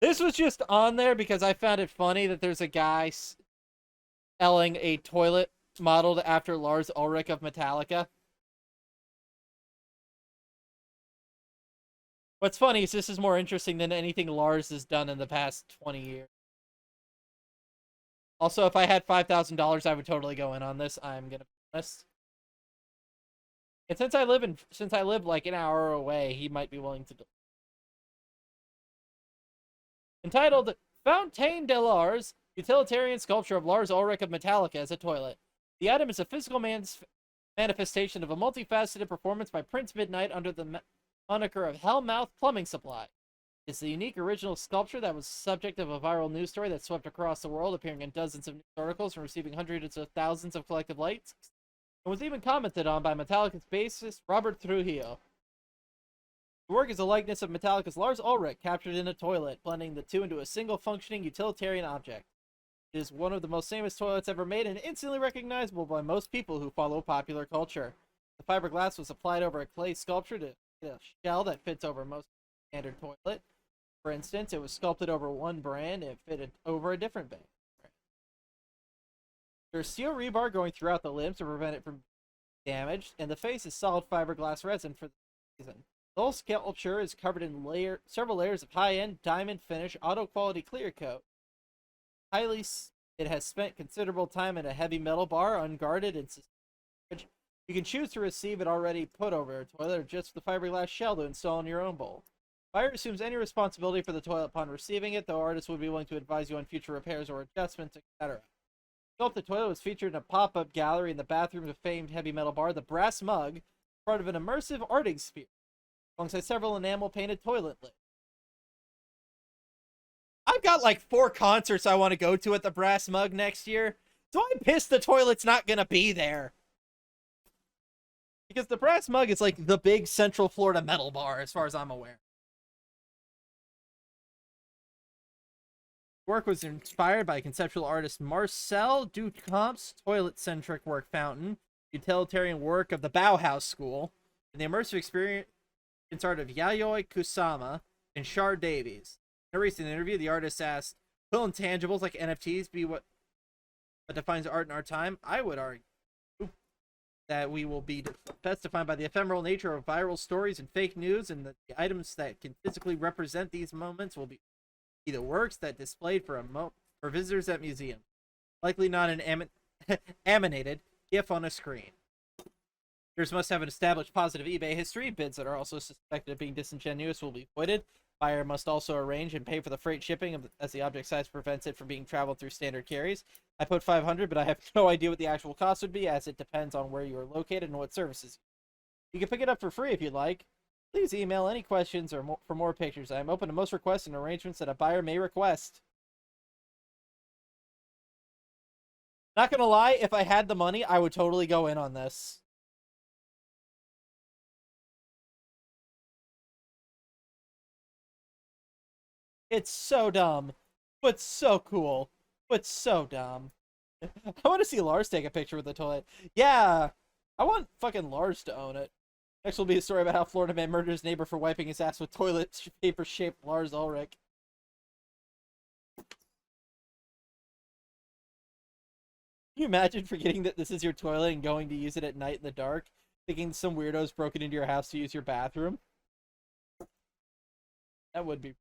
This was just on there because I found it funny that there's a guy selling a toilet modeled after Lars Ulrich of Metallica. What's funny is this is more interesting than anything Lars has done in the past 20 years. Also, if I had $5,000, I would totally go in on this. I'm gonna be honest. And since I live like an hour away, he might be willing to. Entitled Fontaine de Lars, utilitarian sculpture of Lars Ulrich of Metallica as a toilet. The item is a physical manifestation of a multifaceted performance by Prince Midnight under the moniker of Hellmouth Plumbing Supply. It's the unique original sculpture that was subject of a viral news story that swept across the world, appearing in dozens of news articles and receiving hundreds of thousands of collective likes, and was even commented on by Metallica's bassist Robert Trujillo. The work is a likeness of Metallica's Lars Ulrich captured in a toilet, blending the two into a single functioning utilitarian object. It is one of the most famous toilets ever made and instantly recognizable by most people who follow popular culture. The fiberglass was applied over a clay sculpture to get a shell that fits over most standard toilet. For instance, it was sculpted over one brand and fitted over a different brand. There's steel rebar going throughout the limbs to prevent it from damaged, and the face is solid fiberglass resin for the reason. The whole sculpture is covered in several layers of high-end diamond finish auto-quality clear coat. It has spent considerable time in a heavy metal bar, unguarded and suspended. You can choose to receive it already put over a toilet or just the fiberglass shell to install in your own bowl. Buyer assumes any responsibility for the toilet upon receiving it, though artists would be willing to advise you on future repairs or adjustments, etc. The toilet was featured in a pop-up gallery in the bathroom of famed heavy metal bar, the Brass Mug, part of an immersive art experience, alongside several enamel-painted toilet lids. I've got like 4 concerts I want to go to at the Brass Mug next year, so I'm pissed the toilet's not gonna be there. Because the Brass Mug is like the big Central Florida metal bar, as far as I'm aware. Work was inspired by conceptual artist Marcel Duchamp's toilet-centric work fountain, utilitarian work of the Bauhaus School, and the immersive experience art of Yayoi Kusama and Shar Davies. In a recent interview, the artist asked, "Will intangibles like NFTs be what defines art in our time?" I would argue that we will be best defined by the ephemeral nature of viral stories and fake news, and that the items that can physically represent these moments will be the works that displayed for visitors at museums, likely not an animated GIF on a screen. Bidders must have an established positive eBay history. Bids that are also suspected of being disingenuous will be voided. Buyer must also arrange and pay for the freight shipping as the object size prevents it from being traveled through standard carries. I put $500, but I have no idea what the actual cost would be, as it depends on where you are located and what services. You can pick it up for free if you'd like. Please email any questions or for more pictures. I am open to most requests and arrangements that a buyer may request. Not gonna lie, if I had the money, I would totally go in on this. It's so dumb, but so cool, but so dumb. I want to see Lars take a picture with the toilet. Yeah, I want fucking Lars to own it. Next will be a story about how Florida man murdered his neighbor for wiping his ass with toilet paper-shaped Lars Ulrich. Can you imagine forgetting that this is your toilet and going to use it at night in the dark, thinking some weirdos broke it into your house to use your bathroom? That would be